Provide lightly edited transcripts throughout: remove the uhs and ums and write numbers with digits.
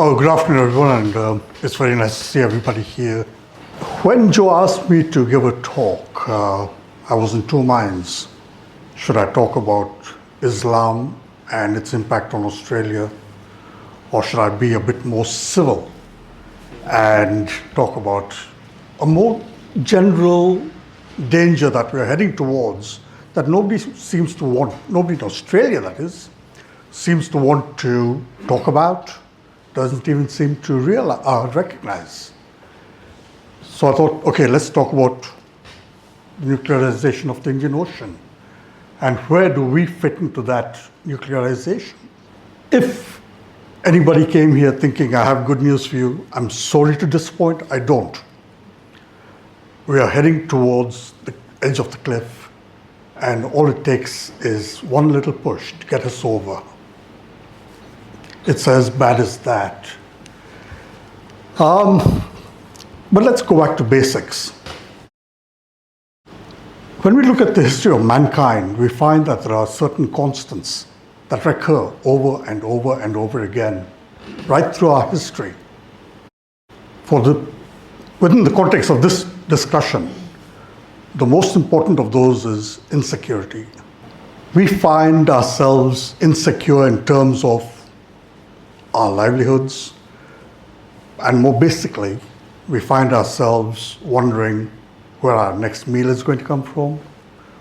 Oh, good afternoon, everyone, and it's very nice to see everybody here. When Joe asked me to give a talk, I was in two minds. Should I talk about Islam and its impact on Australia, or should I be a bit more civil and talk about a more general danger that we're heading towards that nobody seems to want, nobody in Australia that is, seems to want to talk about, doesn't even seem to recognize. So I thought, okay, let's talk about the nuclearization of the Indian Ocean. And where do we fit into that nuclearization? If anybody came here thinking, I have good news for you, I'm sorry to disappoint, I don't. We are heading towards the edge of the cliff, and all it takes is one little push to get us over. It's as bad as that. But let's go back to basics. When we look at the history of mankind, we find that there are certain constants that recur over and over and over again, right through our history. Within the context of this discussion, the most important of those is insecurity. We find ourselves insecure in terms of our livelihoods, and more basically, we find ourselves wondering where our next meal is going to come from.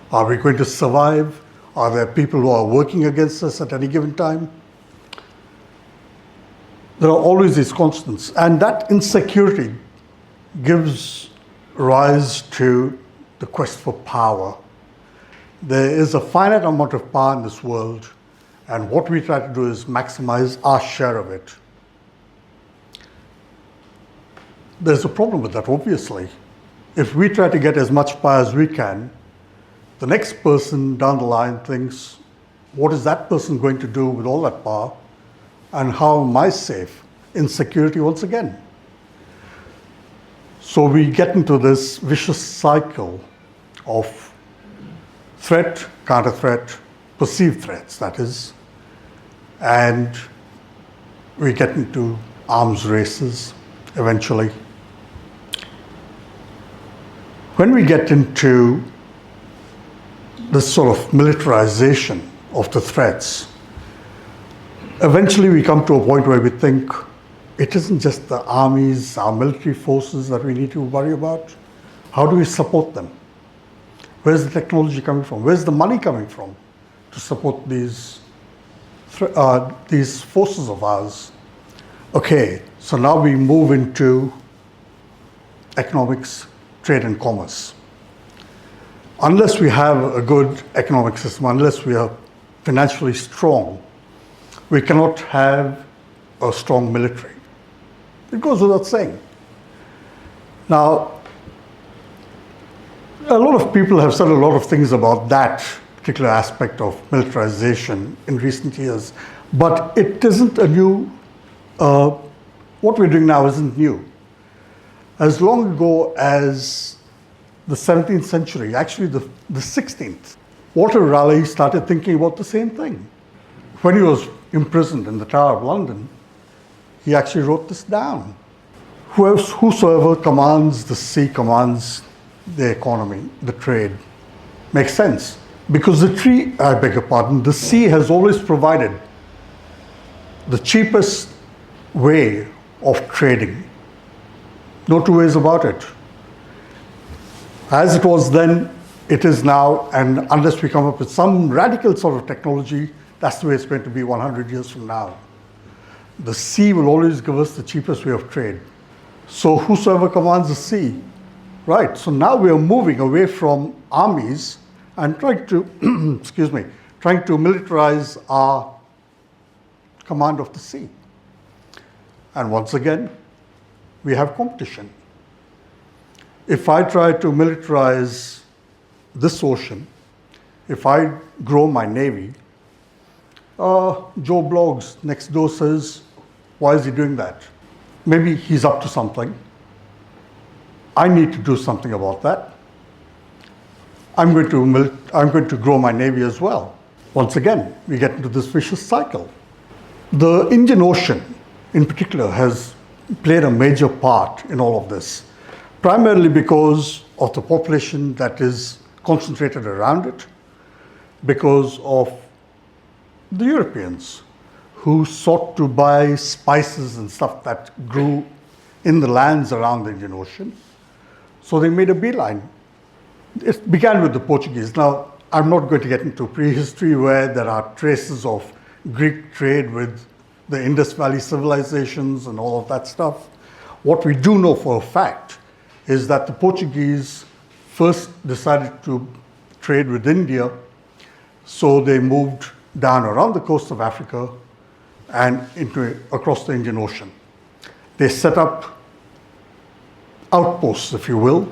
Are we going to survive? Are there people who are working against us at any given time? There are always these constants, and that insecurity gives rise to the quest for power. There is a finite amount of power in this world, and what we try to do is maximize our share of it. There's a problem with that, obviously. If we try to get as much power as we can, the next person down the line thinks, what is that person going to do with all that power? And how am I safe? Insecurity once again. So we get into this vicious cycle of threat, counter-threat, perceived threats, that is, and we get into arms races eventually. When we get into this sort of militarization of the threats, eventually we come to a point where we think it isn't just the armies, our military forces that we need to worry about. How do we support them? Where's the technology coming from? Where's the money coming from to support these forces of ours? Okay, so now we move into economics, trade and commerce. Unless we have a good economic system, unless we are financially strong, we cannot have a strong military. It goes without saying. Now, a lot of people have said a lot of things about that particular aspect of militarization in recent years, but it isn't a new, what we're doing now isn't new. As long ago as the 17th century, actually the 16th, Walter Raleigh started thinking about the same thing. When he was imprisoned in the Tower of London, he actually wrote this down. Whosoever commands the sea commands the economy, the trade. Makes sense. Because the sea has always provided the cheapest way of trading. No two ways about it. As it was then, it is now, and unless we come up with some radical sort of technology, that's the way it's going to be 100 years from now. The sea will always give us the cheapest way of trade. So whosoever commands the sea, right? So now we are moving away from armies and trying to, trying to militarize our command of the sea. And once again, we have competition. If I try to militarize this ocean, if I grow my navy, Joe Bloggs next door says, why is he doing that? Maybe he's up to something. I need to do something about that. I'm going to grow my navy as well. Once again, we get into this vicious cycle. The Indian Ocean in particular has played a major part in all of this, primarily because of the population that is concentrated around it, because of the Europeans who sought to buy spices and stuff that grew in the lands around the Indian Ocean. So they made a beeline. It began with the Portuguese. Now, I'm not going to get into prehistory where there are traces of Greek trade with the Indus Valley civilizations and all of that stuff. What we do know for a fact is that the Portuguese first decided to trade with India, so they moved down around the coast of Africa and across the Indian Ocean. They set up outposts, if you will,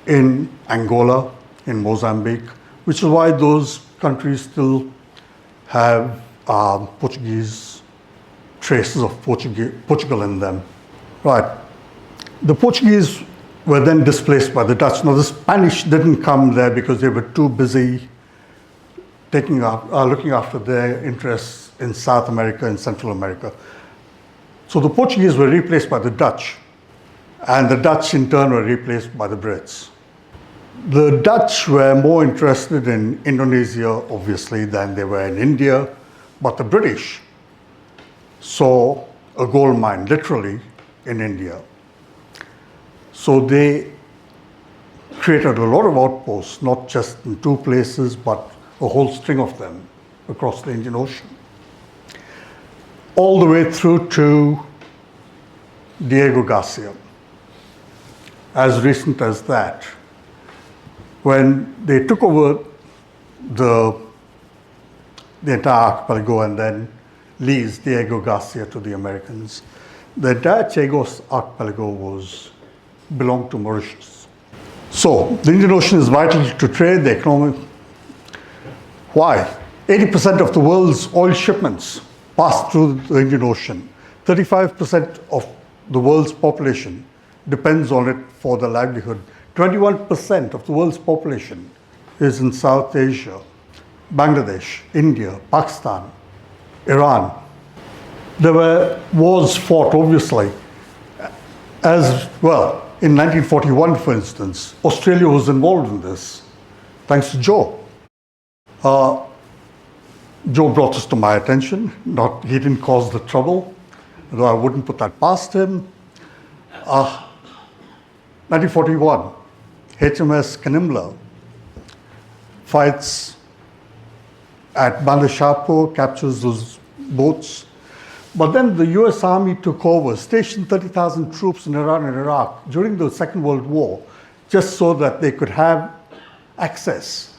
in Angola, in Mozambique, which is why those countries still have Portuguese traces of Portugal in them. Right. The Portuguese were then displaced by the Dutch. Now, the Spanish didn't come there because they were too busy looking after their interests in South America and Central America. So the Portuguese were replaced by the Dutch, and the Dutch in turn were replaced by the Brits. The Dutch were more interested in Indonesia, obviously, than they were in India, but the British saw a gold mine, literally, in India. So they created a lot of outposts, not just in two places, but a whole string of them across the Indian Ocean, all the way through to Diego Garcia. As recent as that, when they took over the entire archipelago and then leased Diego Garcia to the Americans, the entire Chagos archipelago belonged to Mauritius. So the Indian Ocean is vital to trade, the economy. Why? 80% of the world's oil shipments pass through the Indian Ocean. 35% of the world's population depends on it for their livelihood. 21% of the world's population is in South Asia, Bangladesh, India, Pakistan, Iran. There were wars fought, obviously, as well. In 1941, for instance, Australia was involved in this, thanks to Joe. Joe brought this to my attention. He didn't cause the trouble, though I wouldn't put that past him. 1941, HMS Kanimla fights at Bandar Shahpur, captures those boats. But then the US Army took over, stationed 30,000 troops in Iran and Iraq during the Second World War, just so that they could have access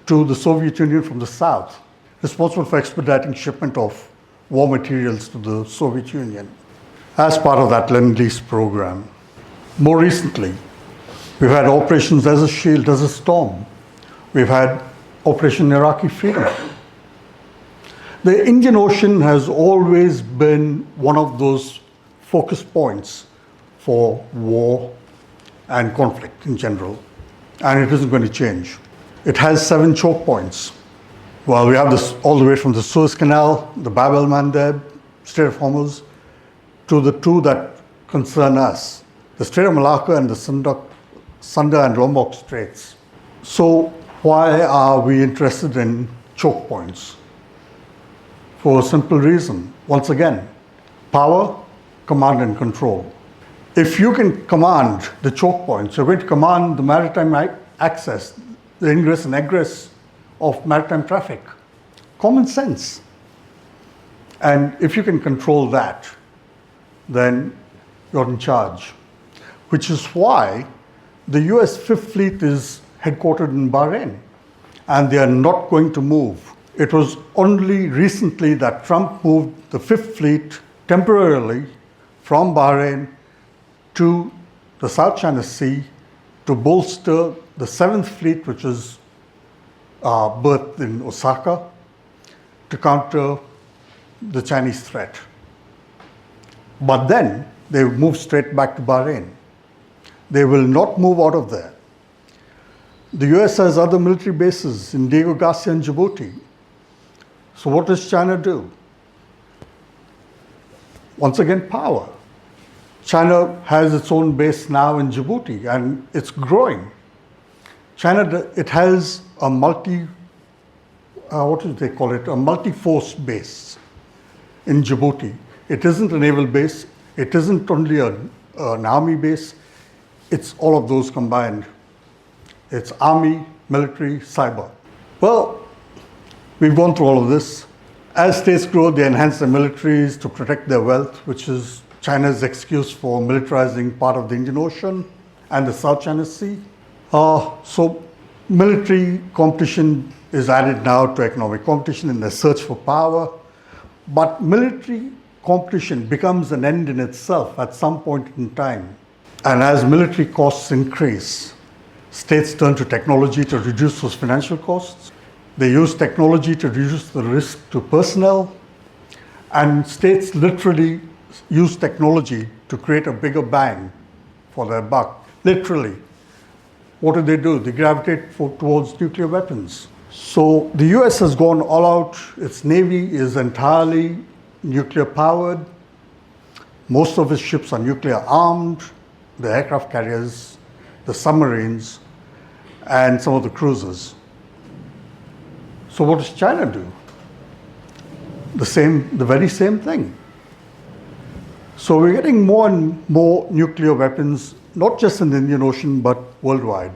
to the Soviet Union from the south, responsible for expediting shipment of war materials to the Soviet Union as part of that Lend-Lease program. More recently, we've had operations as a shield, as a storm. We've had Operation Iraqi Freedom. The Indian Ocean has always been one of those focus points for war and conflict in general, and it isn't going to change. It has 7 choke points. Well, we have this all the way from the Suez Canal, the Bab el-Mandeb, Strait of Hormuz, to the 2 that concern us, the Strait of Malacca and the Sunda and Lombok Straits. So why are we interested in choke points? For a simple reason. Once again, power, command and control. If you can command the choke points, you're going to command the maritime access, the ingress and egress of maritime traffic. Common sense. And if you can control that, then you're in charge. Which is why the US Fifth Fleet is headquartered in Bahrain, and they are not going to move. It was only recently that Trump moved the Fifth Fleet temporarily from Bahrain to the South China Sea to bolster the Seventh Fleet, which is berthed in Osaka, to counter the Chinese threat. But then they moved straight back to Bahrain. They will not move out of there. The US has other military bases in Diego Garcia and Djibouti. So what does China do? Once again, power. China has its own base now in Djibouti, and it's growing. China, it has a what do they call it? A multi-force base in Djibouti. It isn't a naval base. It isn't only an army base. It's all of those combined. It's army, military, cyber. Well, we've gone through all of this. As states grow, they enhance their militaries to protect their wealth, which is China's excuse for militarizing part of the Indian Ocean and the South China Sea. So military competition is added now to economic competition in the search for power. But military competition becomes an end in itself at some point in time. And as military costs increase, states turn to technology to reduce those financial costs. They use technology to reduce the risk to personnel. And states literally use technology to create a bigger bang for their buck. Literally. What do? They gravitate towards nuclear weapons. So the US has gone all out. Its navy is entirely nuclear powered. Most of its ships are nuclear armed. The aircraft carriers, the submarines, and some of the cruisers. So what does China do? The very same thing. So we're getting more and more nuclear weapons, not just in the Indian Ocean, but worldwide.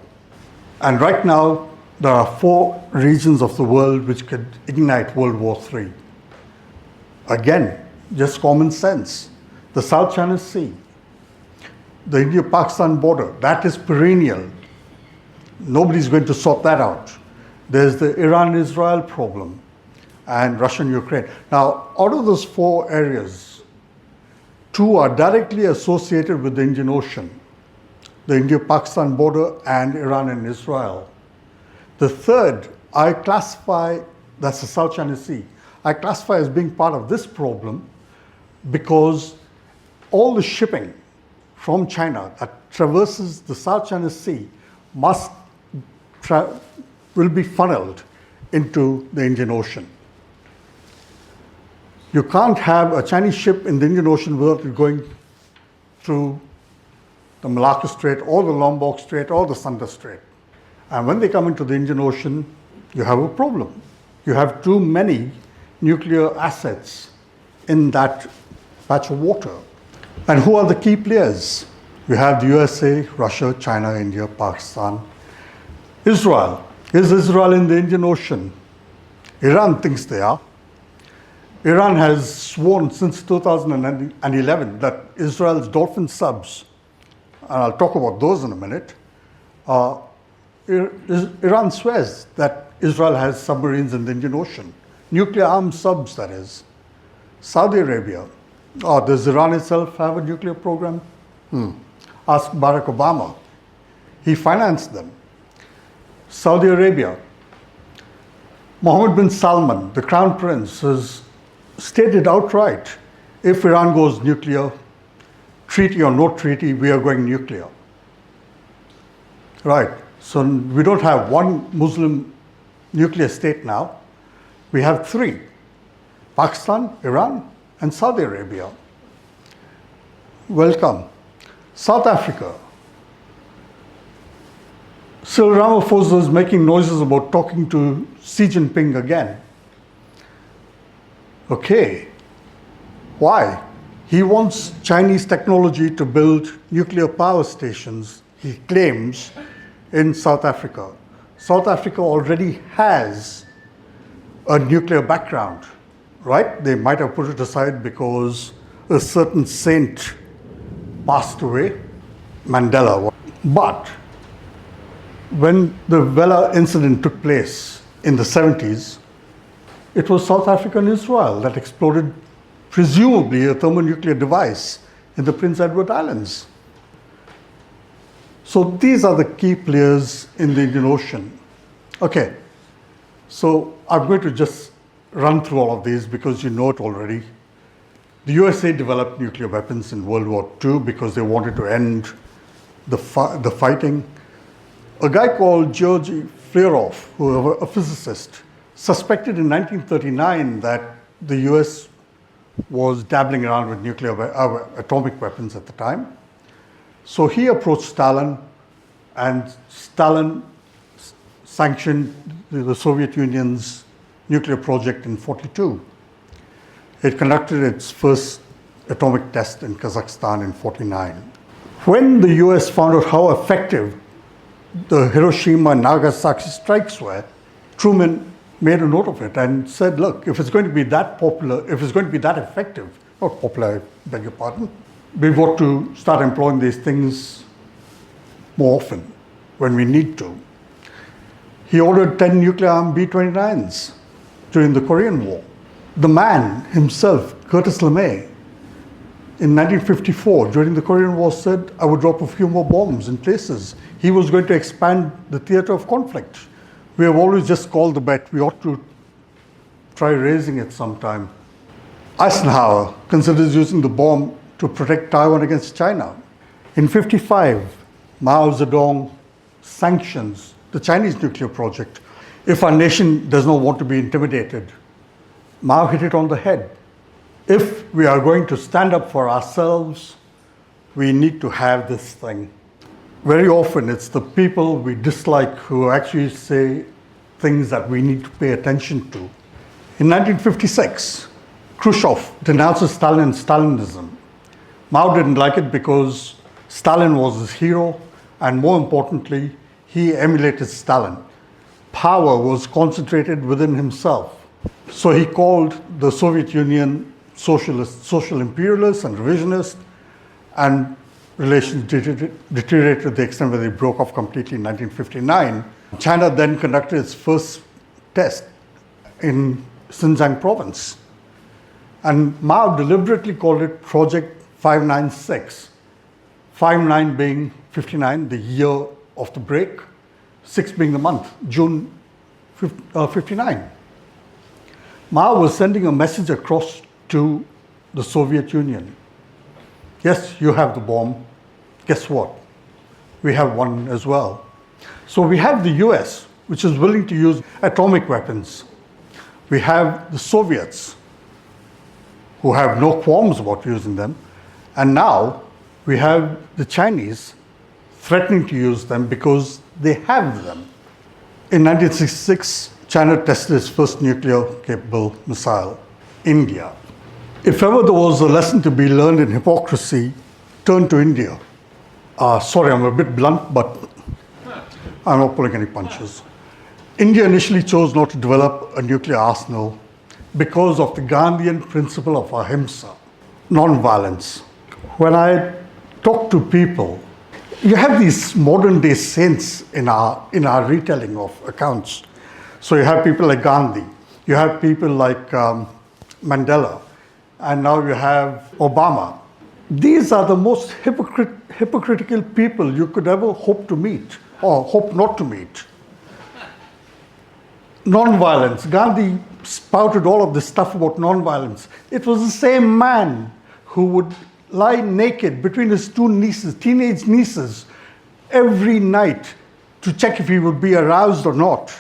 And right now, there are 4 regions of the world which could ignite World War III. Again, just common sense. The South China Sea, the India-Pakistan border, that is perennial. Nobody's going to sort that out. There's the Iran-Israel problem and Russia-Ukraine. Now, out of those 4 areas, 2 are directly associated with the Indian Ocean, the India-Pakistan border and Iran and Israel. The third, I classify, that's the South China Sea, I classify as being part of this problem because all the shipping from China that traverses the South China Sea will be funneled into the Indian Ocean. You can't have a Chinese ship in the Indian Ocean without it going through the Malacca Strait or the Lombok Strait or the Sunda Strait. And when they come into the Indian Ocean, you have a problem. You have too many nuclear assets in that patch of water. And who are the key players? You have the USA, Russia, China, India, Pakistan, Israel. Is Israel in the Indian Ocean? Iran thinks they are. Iran has sworn since 2011 that Israel's Dolphin subs, and I'll talk about those in a minute, Iran swears that Israel has submarines in the Indian Ocean, nuclear armed subs, that is. Saudi Arabia, does Iran itself have a nuclear program? Ask Barack Obama. He financed them. Saudi Arabia, Mohammed bin Salman, the Crown Prince, has stated outright, if Iran goes nuclear, treaty or no treaty, we are going nuclear. Right, so we don't have one Muslim nuclear state now. We have 3, Pakistan, Iran, and Saudi Arabia. Welcome. South Africa. Cyril Ramaphosa is making noises about talking to Xi Jinping again. Okay, why? He wants Chinese technology to build nuclear power stations, he claims, in South Africa. South Africa already has a nuclear background, right? They might have put it aside because a certain saint passed away, Mandela. But when the Vela incident took place in the 70s, it was South Africa and Israel that exploded presumably a thermonuclear device in the Prince Edward Islands. So these are the key players in the Indian Ocean. Okay, so I'm going to just run through all of these because you know it already. The USA developed nuclear weapons in World War II because they wanted to end the fighting. A guy called Georgy Fliers, who was a physicist, suspected in 1939 that the US was dabbling around with atomic weapons at the time. So he approached Stalin, and Stalin sanctioned the Soviet Union's nuclear project in 1942. It conducted its first atomic test in Kazakhstan in 1949. When the US found out how effective the Hiroshima and Nagasaki strikes were, Truman made a note of it and said, look, if it's going to be that popular, if it's going to be that effective, not popular, I beg your pardon, we've got to start employing these things more often when we need to. He ordered 10 nuclear-armed B-29s during the Korean War. The man himself, Curtis LeMay, in 1954, during the Korean War, said, I would drop a few more bombs in places. He was going to expand the theater of conflict. We have always just called the bet. We ought to try raising it sometime. Eisenhower considers using the bomb to protect Taiwan against China. In 1955, Mao Zedong sanctions the Chinese nuclear project. If our nation does not want to be intimidated, Mao hit it on the head. If we are going to stand up for ourselves, we need to have this thing. Very often it's the people we dislike who actually say things that we need to pay attention to. In 1956, Khrushchev denounces Stalin and Stalinism. Mao didn't like it because Stalin was his hero, and more importantly, he emulated Stalin. Power was concentrated within himself. So he called the Soviet Union socialist, social imperialist and revisionist, and relations deteriorated to the extent where they broke off completely in 1959. China then conducted its first test in Xinjiang province. And Mao deliberately called it Project 596, 59 being 59, the year of the break, 6 being the month, June 59. Mao was sending a message across to the Soviet Union. Yes, you have the bomb. Guess what? We have one as well. So we have the US, which is willing to use atomic weapons. We have the Soviets, who have no qualms about using them. And now we have the Chinese threatening to use them because they have them. In 1966, China tested its first nuclear-capable missile, India. If ever there was a lesson to be learned in hypocrisy, turn to India. Sorry, I'm a bit blunt, but I'm not pulling any punches. India initially chose not to develop a nuclear arsenal because of the Gandhian principle of ahimsa, non-violence. When I talk to people, you have these modern-day saints in our retelling of accounts. So you have people like Gandhi, you have people like Mandela, and now you have Obama. These are the most hypocritical people you could ever hope to meet, or hope not to meet. Non-violence. Gandhi spouted all of this stuff about non-violence. It was the same man who would lie naked between his two nieces, teenage nieces, every night to check if he would be aroused or not.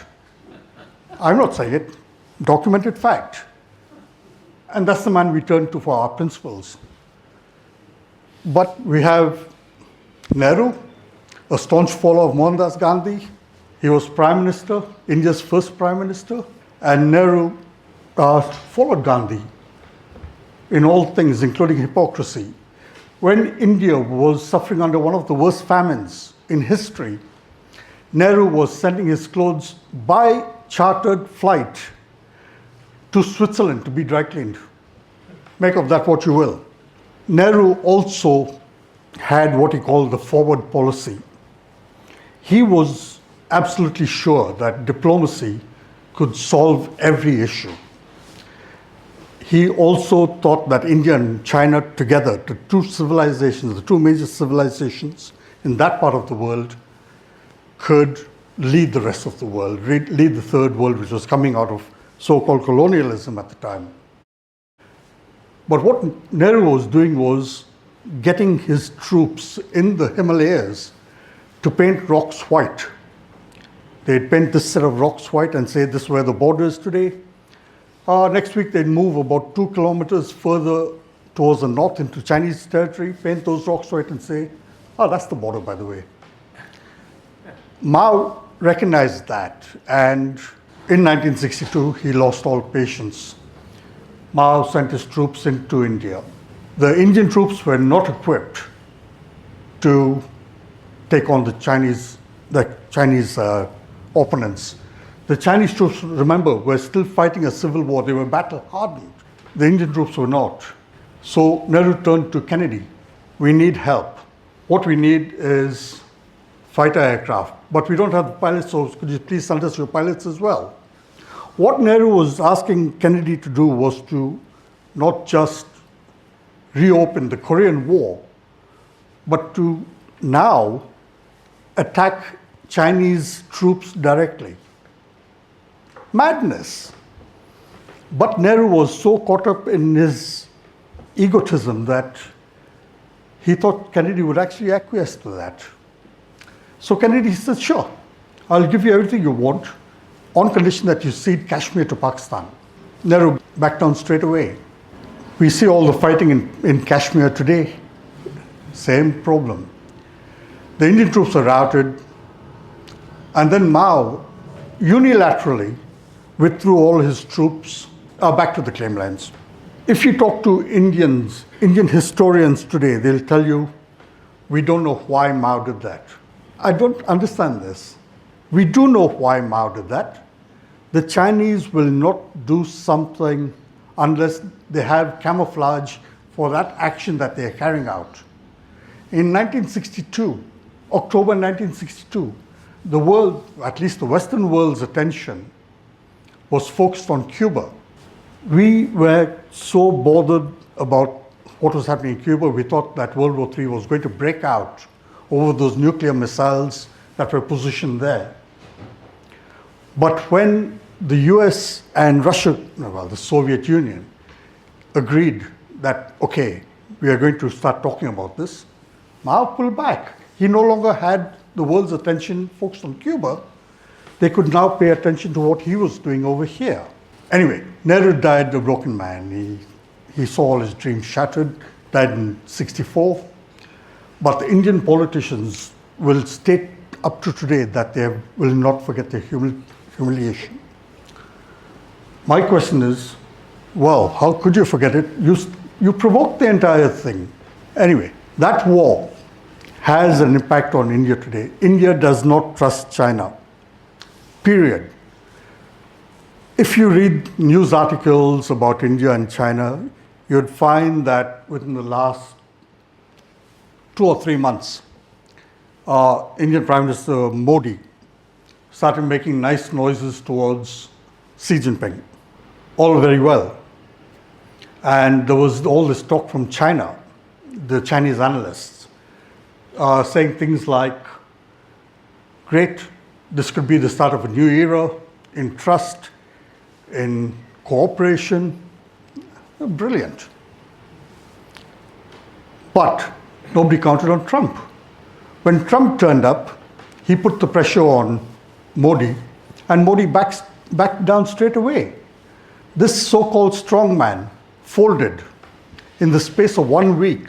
I'm not saying it, documented fact. And that's the man we turn to for our principles. But we have Nehru, a staunch follower of Mohandas Gandhi. He was Prime Minister, India's first Prime Minister, and Nehru followed Gandhi in all things, including hypocrisy. When India was suffering under one of the worst famines in history, Nehru was sending his clothes by chartered flight to Switzerland to be dry cleaned. Make of that what you will. Nehru also had what he called the forward policy. He was absolutely sure that diplomacy could solve every issue. He also thought that India and China together, the two civilizations, the two major civilizations in that part of the world, could lead the rest of the world, lead the third world, which was coming out of so-called colonialism at the time. But what Nehru was doing was getting his troops in the Himalayas to paint rocks white. They'd paint this set of rocks white and say, this is where the border is today. Next week, they'd move about 2 kilometers further towards the north into Chinese territory, paint those rocks white and say, oh, that's the border, by the way. Mao recognized that, and in 1962, he lost all patience. Mao sent his troops into India. The Indian troops were not equipped to take on the Chinese opponents. The Chinese troops, remember, were still fighting a civil war. They were battle hardened. The Indian troops were not. So Nehru turned to Kennedy. We need help. What we need is fighter aircraft, but we don't have the pilots, so could you please send us your pilots as well? What Nehru was asking Kennedy to do was to not just reopen the Korean War, but to now attack Chinese troops directly. Madness. But Nehru was so caught up in his egotism that he thought Kennedy would actually acquiesce to that. So Kennedy said, sure, I'll give you everything you want on condition that you cede Kashmir to Pakistan. Nehru backed down straight away. We see all the fighting in Kashmir today. Same problem. The Indian troops are routed, and then Mao unilaterally withdrew all his troops back to the claim lands. If you talk to Indian historians today, they'll tell you, we don't know why Mao did that. I don't understand this. We do know why Mao did that. The Chinese will not do something unless they have camouflage for that action that they're carrying out. In 1962, October 1962, the world, at least the Western world's attention was focused on Cuba. We were so bothered about what was happening in Cuba, we thought that World War III was going to break out over those nuclear missiles that were positioned there. But when the US and Russia, well, the Soviet Union, agreed that, okay, we are going to start talking about this, Mao pulled back. He no longer had the world's attention focused on Cuba. They could now pay attention to what he was doing over here. Anyway, Nehru died a broken man. He saw all his dreams shattered, died in '64. But the Indian politicians will state up to today that they will not forget their humiliation. My question is, well, how could you forget it? You provoked the entire thing. Anyway, that war has an impact on India today. India does not trust China, period. If you read news articles about India and China, you'd find that within the last 2 or 3 months, Indian Prime Minister Modi started making nice noises towards Xi Jinping. All very well. And there was all this talk from China, the Chinese analysts, saying things like, great, this could be the start of a new era in trust, in cooperation. Brilliant. But nobody counted on Trump. When Trump turned up, he put the pressure on Modi, and Modi backed down straight away. This so-called strongman folded in the space of 1 week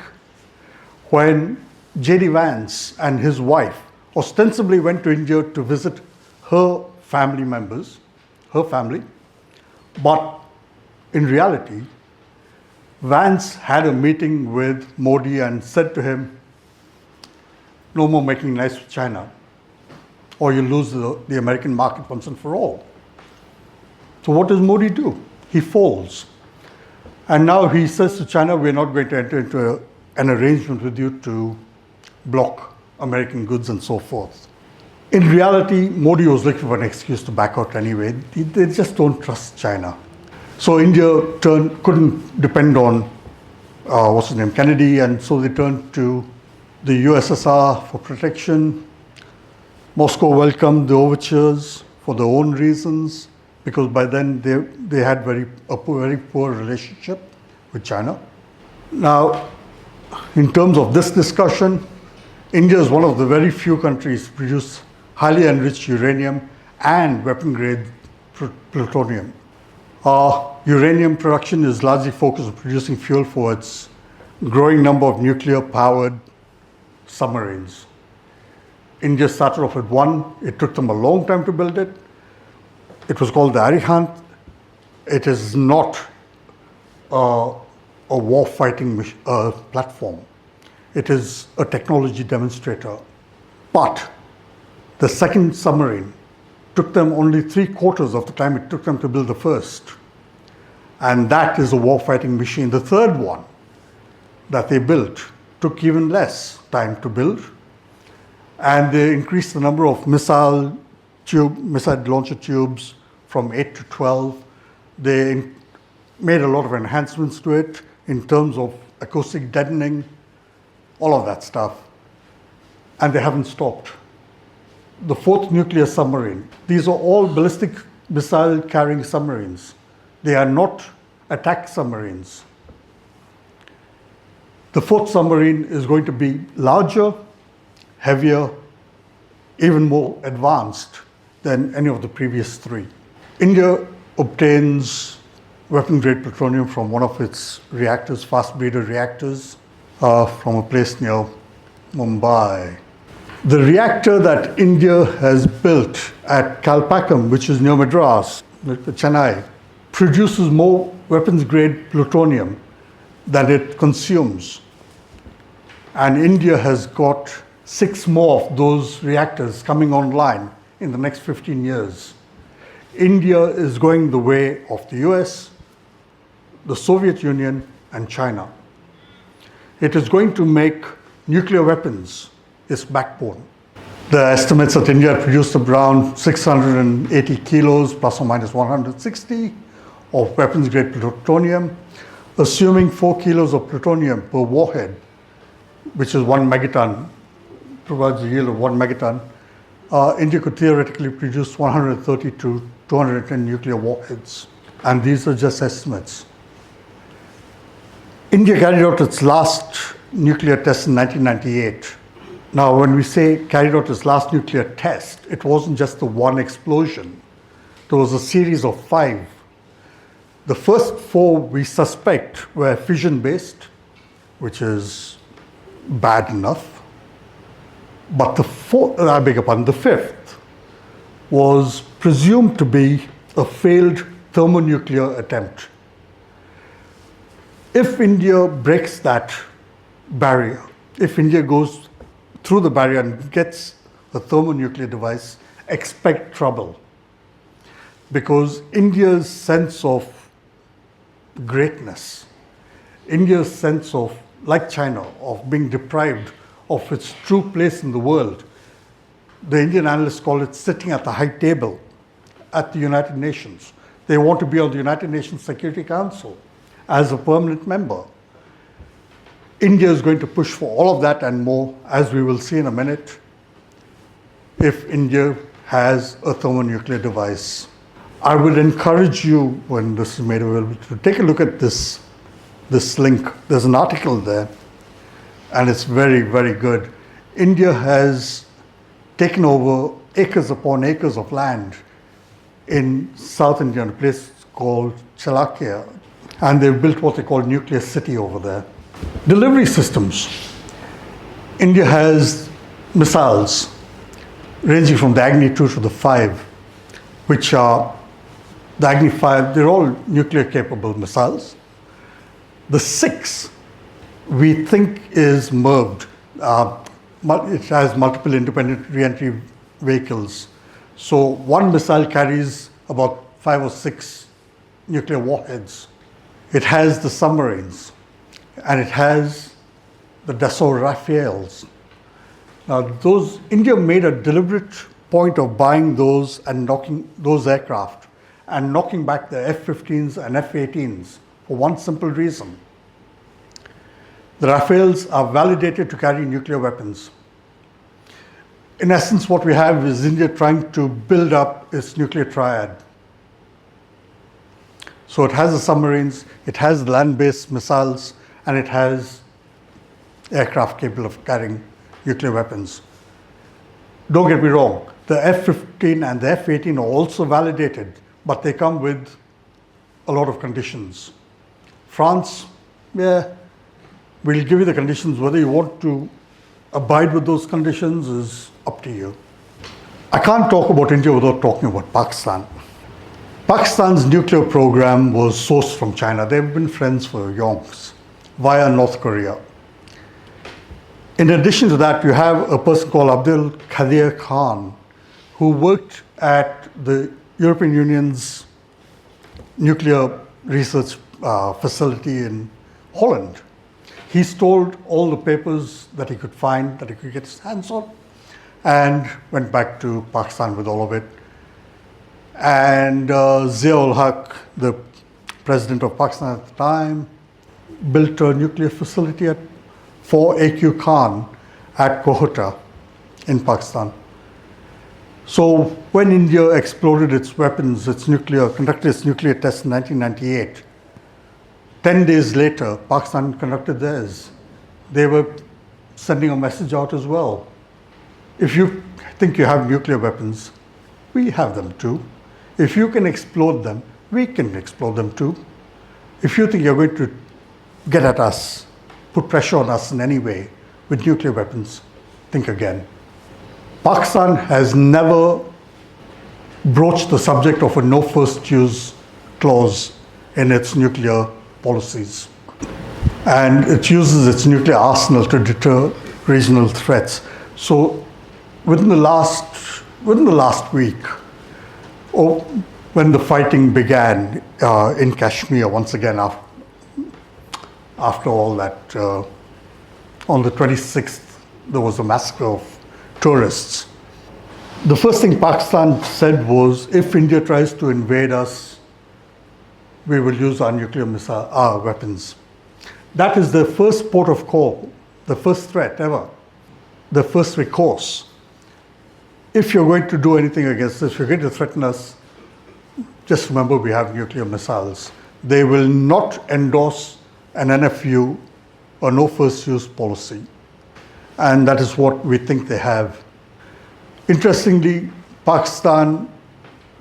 when J.D. Vance and his wife ostensibly went to India to visit her family members, her family, but in reality, Vance had a meeting with Modi and said to him, no more making nice with China, or you lose the American market once and for all. So what does Modi do? He folds. And now he says to China, we're not going to enter into an arrangement with you to block American goods and so forth. In reality, Modi was looking for an excuse to back out anyway. They just don't trust China. So India couldn't depend on, Kennedy, and so they turned to the USSR for protection. Moscow welcomed the overtures for their own reasons, because by then they had a very poor relationship with China. Now, in terms of this discussion, India is one of the very few countries to produce highly enriched uranium and weapon-grade plutonium. Uranium production is largely focused on producing fuel for its growing number of nuclear-powered submarines. India started off with one. It took them a long time to build it. It was called the Arihant. It is not a war-fighting platform. It is a technology demonstrator. But the second submarine took them only 3/4 of the time it took them to build the first. And that is a war-fighting machine. The third one that they built took even less time to build. And they increased the number of missile launcher tubes from 8 to 12. They made a lot of enhancements to it in terms of acoustic deadening, all of that stuff. And they haven't stopped. The fourth nuclear submarine, these are all ballistic missile carrying submarines. They are not attack submarines. The fourth submarine is going to be larger, heavier, even more advanced than any of the previous three. India obtains weapon-grade plutonium from one of its reactors, fast breeder reactors, from a place near Mumbai. The reactor that India has built at Kalpakkam, which is near Madras, Chennai, produces more weapons-grade plutonium than it consumes. And India has got 6 more of those reactors coming online in the next 15 years. India is going the way of the US, the Soviet Union, and China. It is going to make nuclear weapons its backbone. The estimates that India had produced around 680 kilos plus or minus 160 of weapons-grade plutonium, assuming 4 kilos of plutonium per warhead, which is 1 megaton, provides a yield of 1 megaton. India could theoretically produce 130 to 210 nuclear warheads. And these are just estimates. India carried out its last nuclear test in 1998. Now, when we say carried out its last nuclear test, it wasn't just the one explosion. There was a series of 5. The first 4 we suspect were fission-based, which is bad enough. But the 5th was presumed to be a failed thermonuclear attempt. If India breaks that barrier, if India goes through the barrier and gets a thermonuclear device, expect trouble. Because India's sense of greatness, India's sense of, like China, of being deprived of its true place in the world, the Indian analysts call it sitting at the high table at the United Nations. They want to be on the United Nations Security Council as a permanent member. India is going to push for all of that and more, as we will see in a minute, if India has a thermonuclear device. I would encourage you, when this is made available, to take a look at this link. There's an article there, and it's very, very good. India has taken over acres upon acres of land in South India, in a place called Chalakya, and they've built what they call nuclear city over there. Delivery systems. India has missiles ranging from the Agni 2 to the 5, which are the Agni 5, they're all nuclear capable missiles. The 6 we think is MIRVed. It has multiple independent re-entry vehicles. So one missile carries about 5 or 6 nuclear warheads. It has the submarines, and it has the Dassault Rafales. Now, India made a deliberate point of buying those and knocking those aircraft and knocking back the F-15s and F-18s for one simple reason. The Rafales are validated to carry nuclear weapons. In essence, what we have is India trying to build up its nuclear triad. So it has the submarines, it has the land-based missiles, and it has aircraft capable of carrying nuclear weapons. Don't get me wrong, the F-15 and the F-18 are also validated, but they come with a lot of conditions. France, yeah, we'll give you the conditions. Whether you want to abide with those conditions is up to you. I can't talk about India without talking about Pakistan. Pakistan's nuclear program was sourced from China. They've been friends for yonks via North Korea. In addition to that, you have a person called Abdul Qadir Khan, who worked at the European Union's nuclear research facility in Holland. He stole all the papers that he could find, that he could get his hands on, and went back to Pakistan with all of it. And Zia-ul Haq, the president of Pakistan at the time, built a nuclear facility for A.Q. Khan at Kohota in Pakistan. So when India exploded its weapons, conducted its nuclear tests in 1998, 10 days later, Pakistan conducted theirs. They were sending a message out as well. If you think you have nuclear weapons, we have them too. If you can explode them, we can explode them too. If you think you're going to get at us, put pressure on us in any way with nuclear weapons, think again. Pakistan has never broached the subject of a no first use clause in its nuclear policies. And it uses its nuclear arsenal to deter regional threats. So within the last week, when the fighting began in Kashmir, once again after all that, on the 26th, there was a massacre of tourists. The first thing Pakistan said was, if India tries to invade us, we will use our nuclear weapons. That is the first port of call, the first threat ever, the first recourse. If you're going to do anything against us, if you're going to threaten us, just remember we have nuclear missiles. They will not endorse an NFU, or no first use policy. And that is what we think they have. Interestingly, Pakistan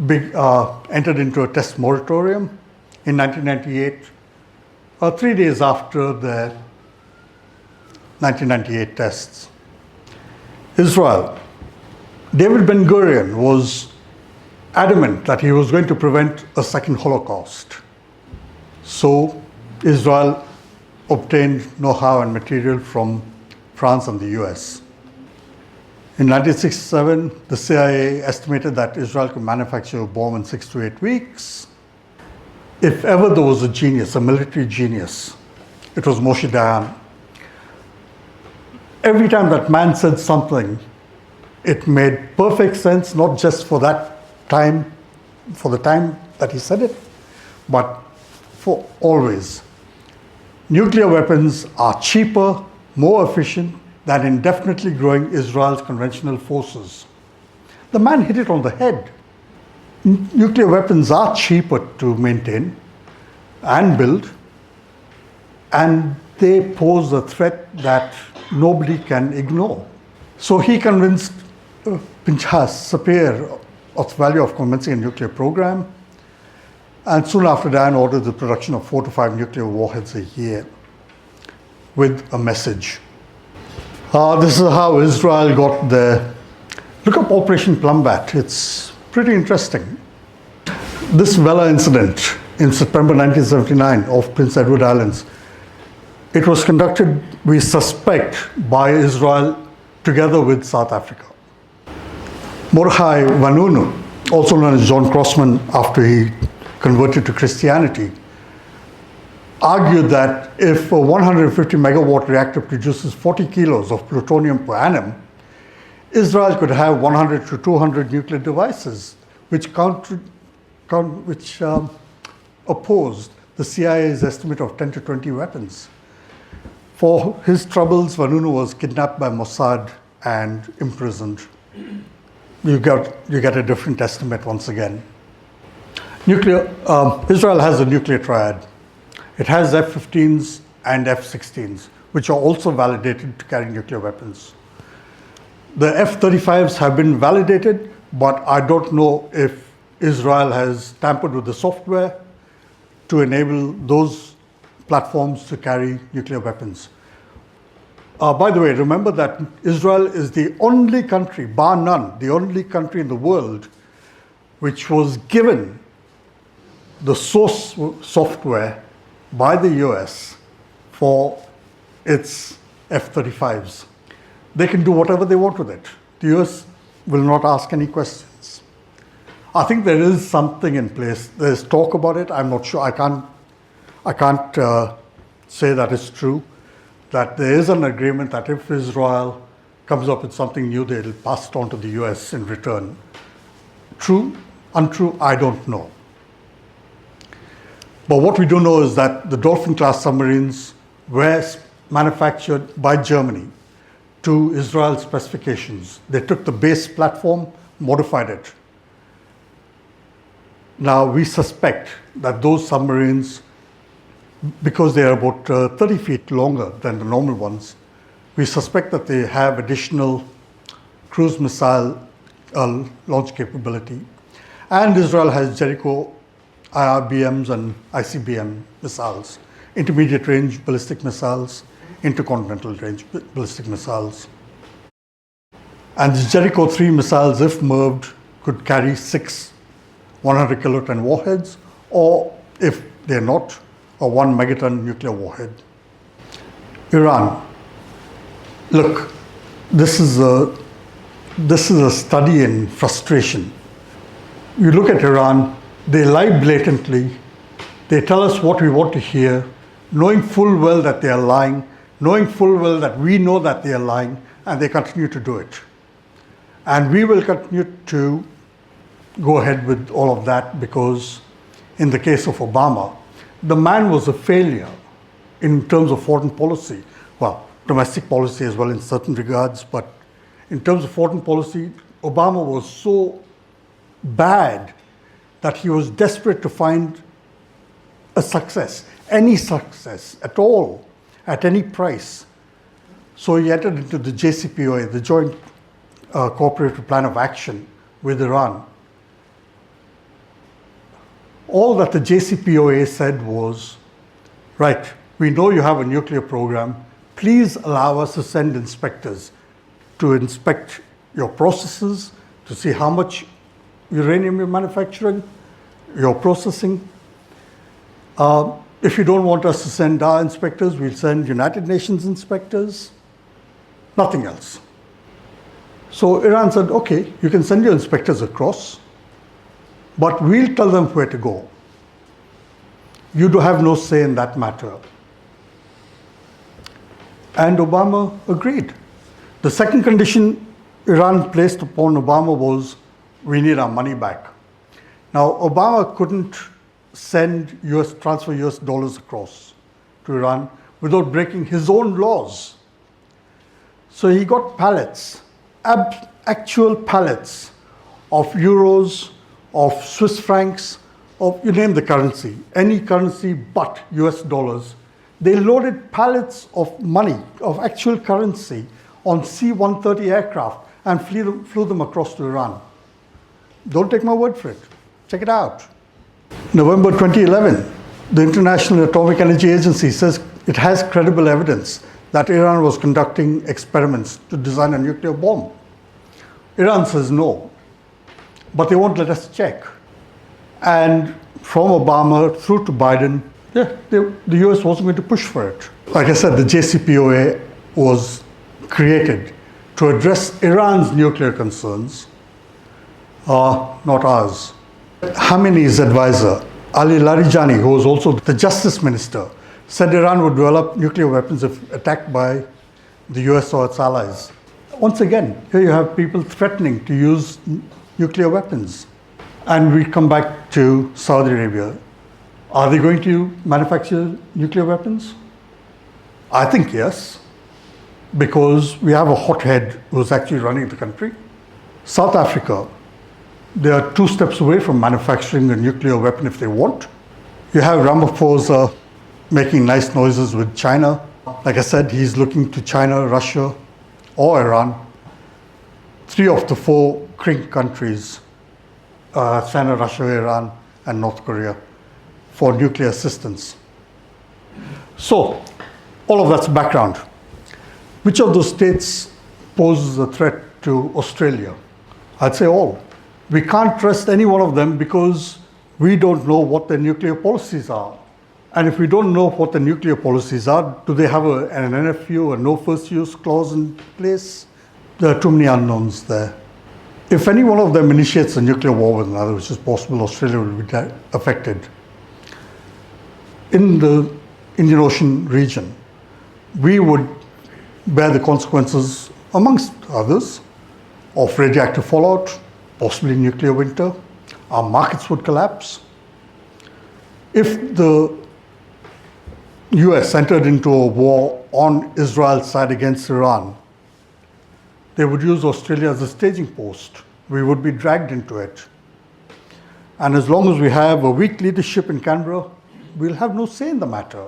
entered into a test moratorium in 1998, 3 days after the 1998 tests. Israel, David Ben-Gurion was adamant that he was going to prevent a second Holocaust. So Israel obtained know-how and material from France and the US. In 1967, the CIA estimated that Israel could manufacture a bomb in 6 to 8 weeks. If ever there was a genius, a military genius, it was Moshe Dayan. Every time that man said something, it made perfect sense, not just for that time, for the time that he said it, but for always. Nuclear weapons are cheaper, more efficient than indefinitely growing Israel's conventional forces. The man hit it on the head. Nuclear weapons are cheaper to maintain and build, and they pose a threat that nobody can ignore. So he convinced Pinchas Sapir of the value of commencing a nuclear program, and soon after that ordered the production of 4 to 5 nuclear warheads a year with a message. This is how Israel got there. Look up Operation Plumbat. It's pretty interesting. This Vela incident in September 1979 off Prince Edward Islands, it was conducted, we suspect, by Israel together with South Africa. Mordechai Vanunu, also known as John Crossman after he converted to Christianity, argued that if a 150 megawatt reactor produces 40 kilos of plutonium per annum, Israel could have 100 to 200 nuclear devices, which opposed the CIA's estimate of 10 to 20 weapons. For his troubles, Vanunu was kidnapped by Mossad and imprisoned. You get a different estimate once again. Israel has a nuclear triad. It has F-15s and F-16s, which are also validated to carry nuclear weapons. The F-35s have been validated, but I don't know if Israel has tampered with the software to enable those platforms to carry nuclear weapons. By the way, remember that Israel is the only country, bar none, the only country in the world which was given the source software by the US for its F-35s. They can do whatever they want with it. The US will not ask any questions. I think there is something in place. There's talk about it. I'm not sure. I can't say that it's true. That there is an agreement that if Israel comes up with something new, they'll pass it on to the US in return. True? Untrue? I don't know. But what we do know is that the Dolphin-class submarines were manufactured by Germany to Israel's specifications. They took the base platform, modified it. Now, we suspect that those submarines, because they are about 30 feet longer than the normal ones, we suspect that they have additional cruise missile launch capability. And Israel has Jericho IRBMs and ICBM missiles, intermediate range ballistic missiles, intercontinental range ballistic missiles. And the Jericho 3 missiles, if moved, could carry 6 100 kiloton warheads, or if they're not, a 1 megaton nuclear warhead. Iran. Look, this is a study in frustration. You look at Iran, they lie blatantly. They tell us what we want to hear, knowing full well that they are lying, knowing full well that we know that they are lying, and they continue to do it. And we will continue to go ahead with all of that because in the case of Obama, the man was a failure in terms of foreign policy. Well, domestic policy as well in certain regards, but in terms of foreign policy, Obama was so bad that he was desperate to find a success, any success at all, at any price. So he entered into the JCPOA, the Joint Cooperative Plan of Action with Iran. All that the JCPOA said was, right, we know you have a nuclear program. Please allow us to send inspectors to inspect your processes, to see how much uranium you're manufacturing, your processing. If you don't want us to send our inspectors, we'll send United Nations inspectors, nothing else. So Iran said, okay, you can send your inspectors across, but we'll tell them where to go. You do have no say in that matter. And Obama agreed. The second condition Iran placed upon Obama was, we need our money back. Now, Obama couldn't transfer US dollars across to Iran without breaking his own laws. So he got pallets, actual pallets of euros, of Swiss francs, of you name the currency, any currency but US dollars. They loaded pallets of money, of actual currency, on C-130 aircraft and flew them across to Iran. Don't take my word for it. Check it out. November 2011, the International Atomic Energy Agency says it has credible evidence that Iran was conducting experiments to design a nuclear bomb. Iran says no, but they won't let us check. And from Obama through to Biden, the US wasn't going to push for it. Like I said, the JCPOA was created to address Iran's nuclear concerns, not ours. Khamenei's advisor, Ali Larijani, who was also the justice minister, said Iran would develop nuclear weapons if attacked by the US or its allies. Once again, here you have people threatening to use nuclear weapons. And we come back to Saudi Arabia. Are they going to manufacture nuclear weapons? I think yes, because we have a hothead who's actually running the country. South Africa, they are 2 steps away from manufacturing a nuclear weapon if they want. You have Ramaphosa making nice noises with China. Like I said, he's looking to China, Russia, or Iran. 3 of the 4 CRINC countries, China, Russia, Iran, and North Korea. for nuclear assistance. So, all of that's background. Which of those states poses a threat to Australia? I'd say all. We can't trust any one of them because we don't know what their nuclear policies are. And if we don't know what the nuclear policies are, do they have an NFU, a no first use clause in place? There are too many unknowns there. If any one of them initiates a nuclear war with another, which is possible, Australia will be affected. In the Indian Ocean region, we would bear the consequences, amongst others, of radioactive fallout, possibly nuclear winter. Our markets would collapse. If the US entered into a war on Israel's side against Iran, they would use Australia as a staging post. We would be dragged into it. And as long as we have a weak leadership in Canberra, we'll have no say in the matter.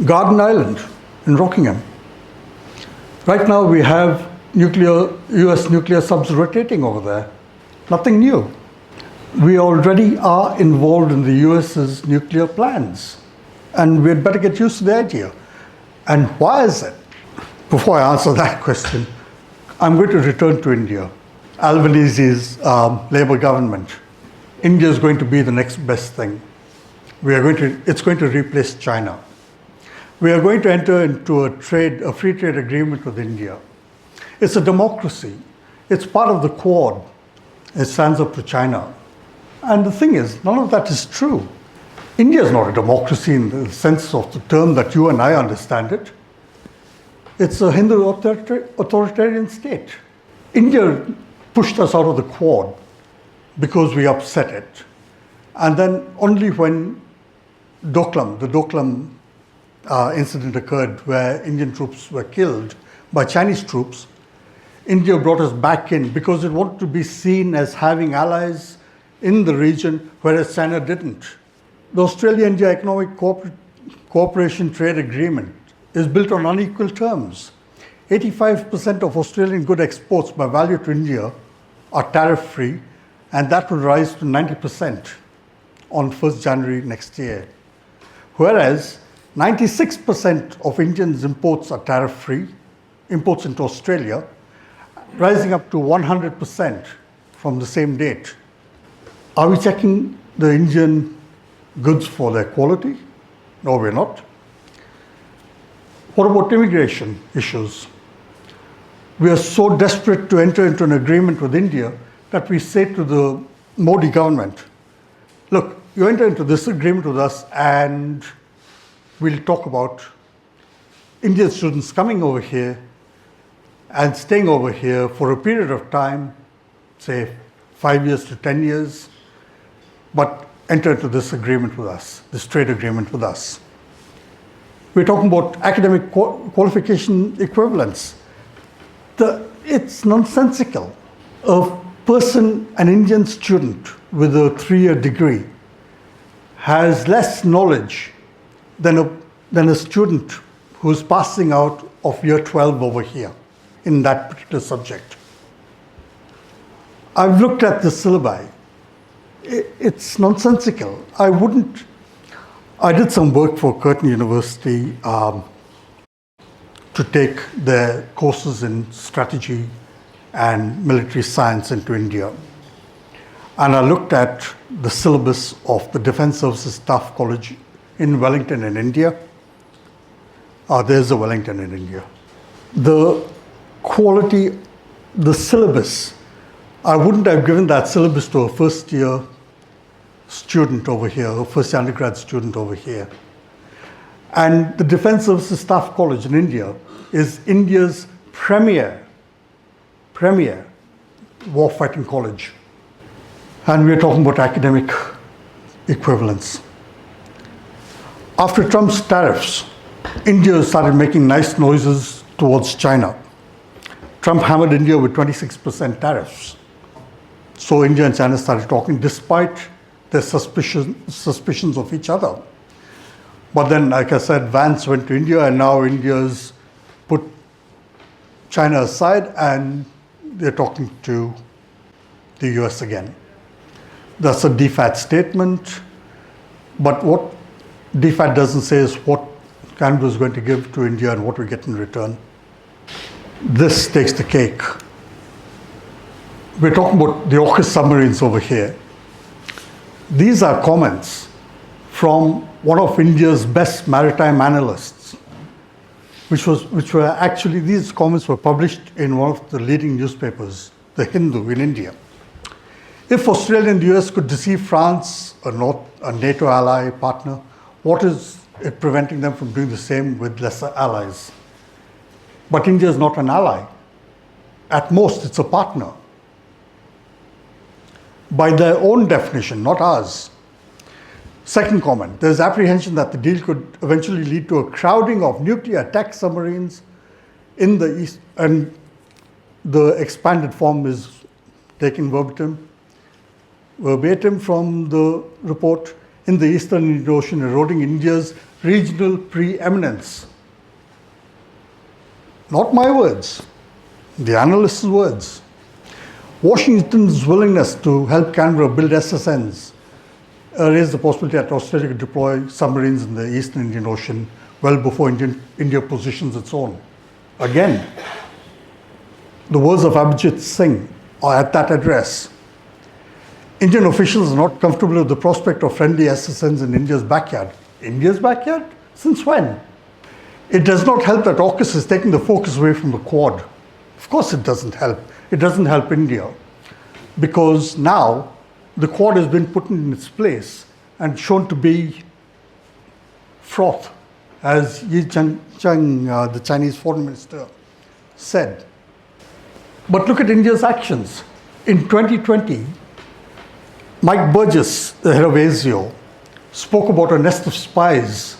Garden Island in Rockingham. Right now we have US nuclear subs rotating over there. Nothing new. We already are involved in the US's nuclear plans, and we'd better get used to the idea. And why is it? Before I answer that question, I'm going to return to India. Albanese's Labour government. India is going to be the next best thing. It's going to replace China. We are going to enter into a free trade agreement with India. It's a democracy. It's part of the Quad. It stands up to China. And the thing is, none of that is true. India is not a democracy in the sense of the term that you and I understand it. It's a Hindu authoritarian state. India pushed us out of the Quad because we upset it. And then only when the Doklam incident occurred where Indian troops were killed by Chinese troops, India brought us back in because it wanted to be seen as having allies in the region, whereas China didn't. The Australia-India Economic Cooperation Trade Agreement is built on unequal terms. 85% of Australian good exports by value to India are tariff-free, and that will rise to 90% on 1st January next year. Whereas 96% of Indians' imports are tariff-free, imports into Australia, rising up to 100% from the same date. Are we checking the Indian goods for their quality? No, we're not. What about immigration issues? We are so desperate to enter into an agreement with India that we say to the Modi government, look, you enter into this agreement with us and we'll talk about Indian students coming over here and staying over here for a period of time, say 5 years to 10 years, but enter into this agreement with us, this trade agreement with us. We're talking about academic qualification equivalence. It's nonsensical. An Indian student with a 3-year degree has less knowledge than a student who's passing out of year 12 over here in that particular subject. I've looked at the syllabi. It's nonsensical. I did some work for Curtin University to take their courses in strategy and military science into India. And I looked at the syllabus of the Defence Services Staff College in Wellington in India. There's a Wellington in India. The quality, the syllabus, I wouldn't have given that syllabus to a first-year student over here, a first-year undergrad student over here. And the Defence Services Staff College in India is India's premier warfighting college. And we're talking about academic equivalence. After Trump's tariffs, India started making nice noises towards China. Trump hammered India with 26% tariffs. So India and China started talking despite their suspicions of each other. But then, like I said, Vance went to India, and now India's put China aside and they're talking to the US again. That's a DFAT statement. But what DFAT doesn't say is what Canberra is going to give to India and what we get in return. This takes the cake. We're talking about the AUKUS submarines over here. These are comments from one of India's best maritime analysts, which were actually, these comments were published in one of the leading newspapers, The Hindu in India. If Australia and the US could deceive France, a NATO ally partner, what is it preventing them from doing the same with lesser allies? But India is not an ally. At most, it's a partner. By their own definition, not ours. Second comment, there's apprehension that the deal could eventually lead to a crowding of nuclear attack submarines in the East, and the expanded form is taken verbatim from the report, in the Eastern Indian Ocean, eroding India's regional preeminence. Not my words, the analyst's words. Washington's willingness to help Canberra build SSNs raised the possibility that Australia could deploy submarines in the Eastern Indian Ocean well before India positions its own. Again, the words of Abhijit Singh are at that address. Indian officials are not comfortable with the prospect of friendly SSNs in India's backyard. India's backyard? Since when? It does not help that AUKUS is taking the focus away from the Quad. Of course it doesn't help. It doesn't help India, because now the Quad has been put in its place and shown to be froth, as Yi Cheng, the Chinese foreign minister, said. But look at India's actions. In 2020, Mike Burgess, the head of ASIO, spoke about a nest of spies,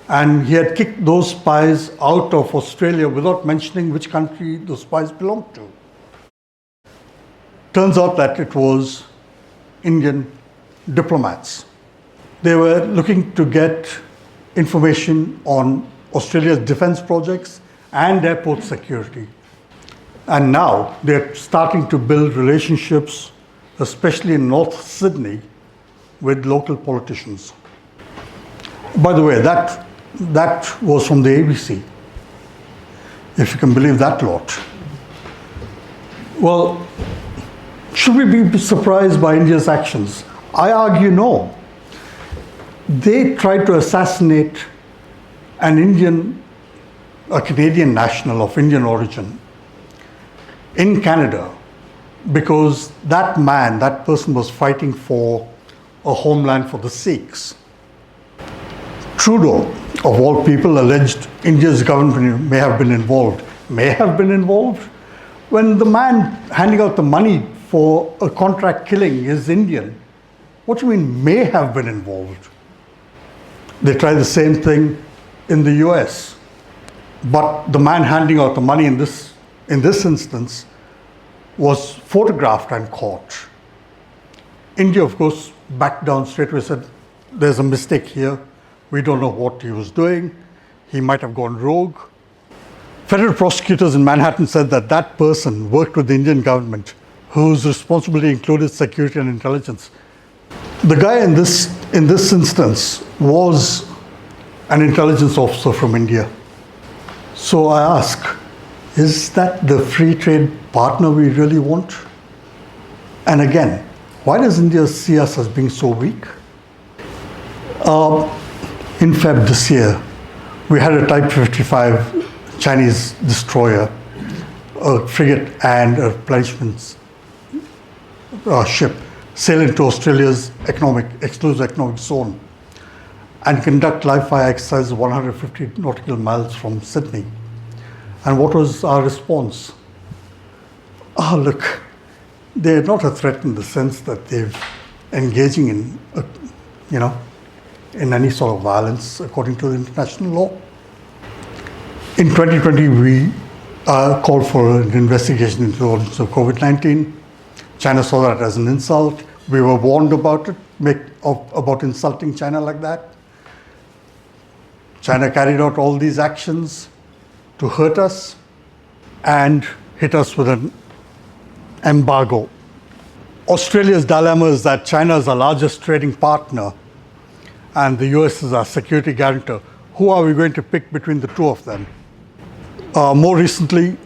and he had kicked those spies out of Australia without mentioning which country those spies belonged to. Turns out that it was Indian diplomats. They were looking to get information on Australia's defense projects and airport security. And now they're starting to build relationships, especially in North Sydney, with local politicians. By the way, that was from the ABC, if you can believe that lot. Well, should we be surprised by India's actions? I argue no. They tried to assassinate a Canadian national of Indian origin in Canada because that person was fighting for a homeland for the Sikhs. Trudeau, of all people, alleged India's government may have been involved. May have been involved? When the man handing out the money for a contract killing is Indian, what do you mean may have been involved? They tried the same thing in the US. But the man handing out the money in this instance was photographed and caught. India, of course, backed down straight away, said, there's a mistake here. We don't know what he was doing. He might have gone rogue. Federal prosecutors in Manhattan said that person worked with the Indian government, whose responsibility included security and intelligence. The guy in this instance was an intelligence officer from India. So I ask, is that the free trade partner we really want? And again, why does India see us as being so weak? In Feb this year, we had a Type 55 Chinese destroyer, a frigate and a replenishment ship sail into Australia's exclusive economic zone and conduct live fire exercises 150 nautical miles from Sydney. And what was our response? Oh, look, they're not a threat in the sense that they're engaging in, in any sort of violence according to the international law. In 2020, we called for an investigation into the origins of COVID-19. China saw that as an insult. We were warned about it, about insulting China like that. China carried out all these actions to hurt us and hit us with an embargo. Australia's dilemma is that China is our largest trading partner and the US is our security guarantor. Who are we going to pick between the two of them? More recently,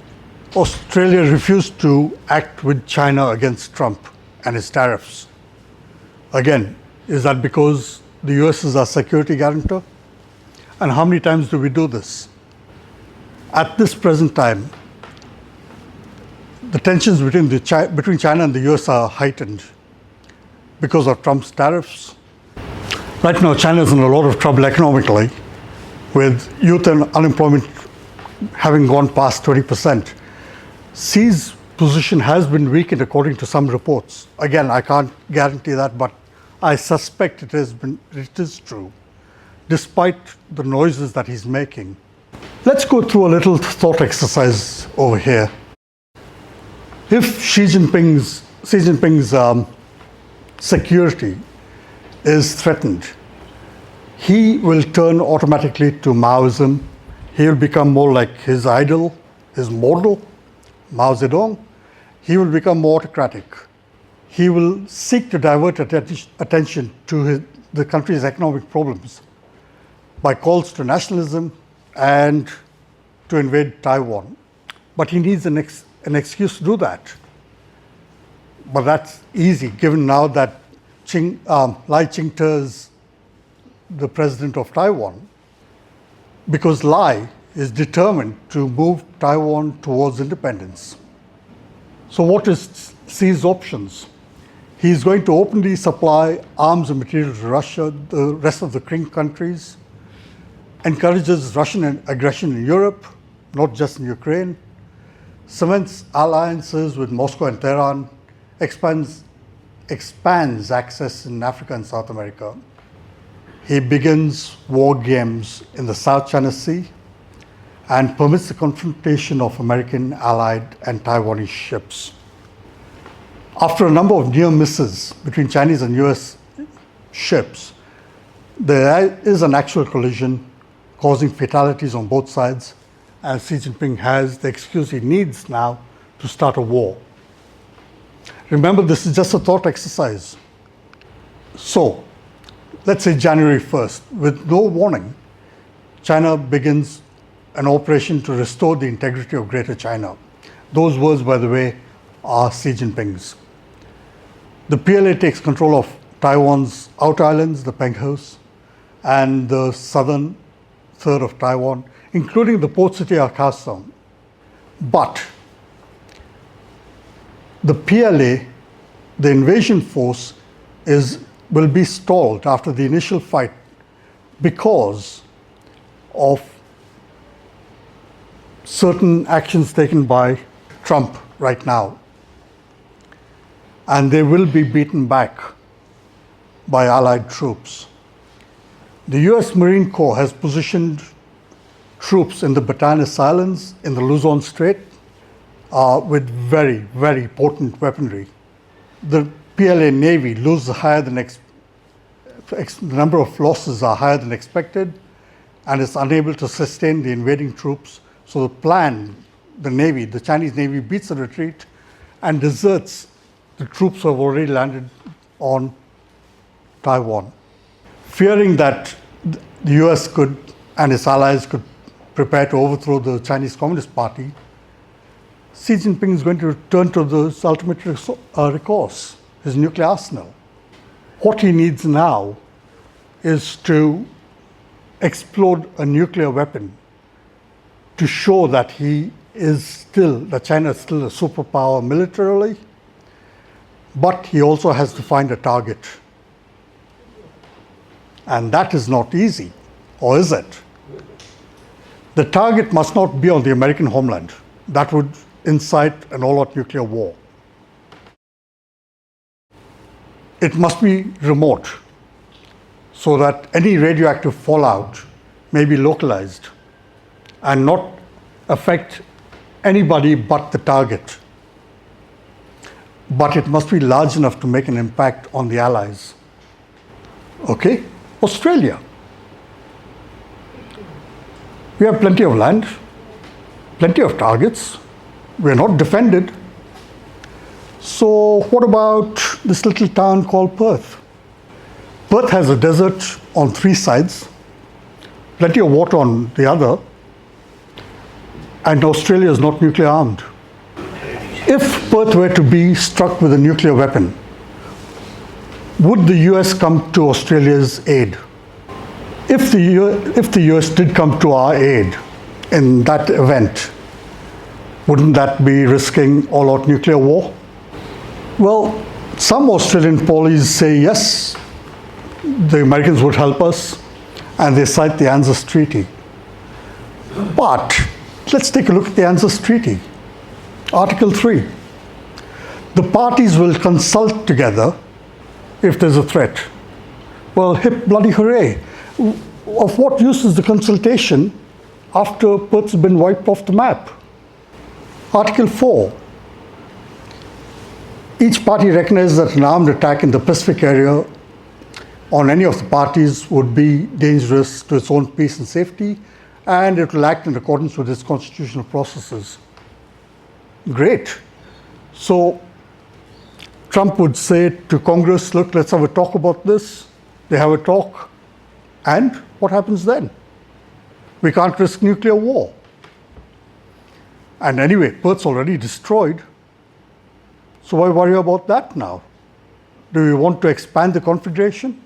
Australia refused to act with China against Trump and his tariffs. Again, is that because the US is our security guarantor? And how many times do we do this? At this present time, the tensions between China and the US are heightened because of Trump's tariffs. Right now, China is in a lot of trouble economically, with youth and unemployment having gone past 20%. Xi's position has been weakened according to some reports. Again, I can't guarantee that, but I suspect it is true, despite the noises that he's making. Let's go through a little thought exercise over here. If Xi Jinping's security is threatened, he will turn automatically to Maoism. He will become more like his idol, his model, Mao Zedong. He will become more autocratic. He will seek to divert attention to the country's economic problems by calls to nationalism and to invade Taiwan. But he needs an excuse to do that. But that's easy, given now that Lai Ching-te is the president of Taiwan, because Lai is determined to move Taiwan towards independence. So what is Xi's options? He's going to openly supply arms and material to Russia, the rest of the Qing countries, encourages Russian aggression in Europe, not just in Ukraine, cements alliances with Moscow and Tehran, expands access in Africa and South America. He begins war games in the South China Sea and permits the confrontation of American, Allied, and Taiwanese ships. After a number of near misses between Chinese and US ships, there is an actual collision causing fatalities on both sides, and Xi Jinping has the excuse he needs now to start a war. Remember, this is just a thought exercise. So, let's say January 1st, with no warning, China begins an operation to restore the integrity of Greater China. Those words, by the way, are Xi Jinping's. The PLA takes control of Taiwan's outer islands, the Penghos, and the southern third of Taiwan, including the port city of Kaohsiung. But the PLA, the invasion force, will be stalled after the initial fight because of certain actions taken by Trump right now. And they will be beaten back by Allied troops. The US Marine Corps has positioned troops in the Batanes Islands, in the Luzon Strait, with very, very potent weaponry. The PLA Navy loses higher than the number of losses are higher than expected, and is unable to sustain the invading troops. So the Chinese Navy beats the retreat and deserts the troops who have already landed on Taiwan. Fearing that the US and its allies could prepare to overthrow the Chinese Communist Party, Xi Jinping is going to return to this ultimate recourse, his nuclear arsenal. What he needs now is to explode a nuclear weapon to show that China is still a superpower militarily, but he also has to find a target. And that is not easy, or is it? The target must not be on the American homeland. That would incite an all-out nuclear war. It must be remote, so that any radioactive fallout may be localized and not affect anybody but the target. But it must be large enough to make an impact on the allies. Okay? Australia. We have plenty of land, plenty of targets. We're not defended. So what about this little town called Perth? Perth has a desert on three sides, plenty of water on the other, and Australia is not nuclear armed. If Perth were to be struck with a nuclear weapon, would the US come to Australia's aid? If the US did come to our aid in that event, wouldn't that be risking all-out nuclear war? Well, some Australian police say yes, the Americans would help us, and they cite the ANZUS Treaty. But let's take a look at the ANZUS Treaty. Article 3. The parties will consult together if there's a threat. Well, hip bloody hooray. Of what use is the consultation after Perth's been wiped off the map? Article 4. Each party recognizes that an armed attack in the Pacific area on any of the parties would be dangerous to its own peace and safety, and it will act in accordance with its constitutional processes. Great. So Trump would say to Congress, look, let's have a talk about this. They have a talk, and what happens then? We can't risk nuclear war. And anyway, Perth's already destroyed, so why worry about that now? Do we want to expand the Confederation?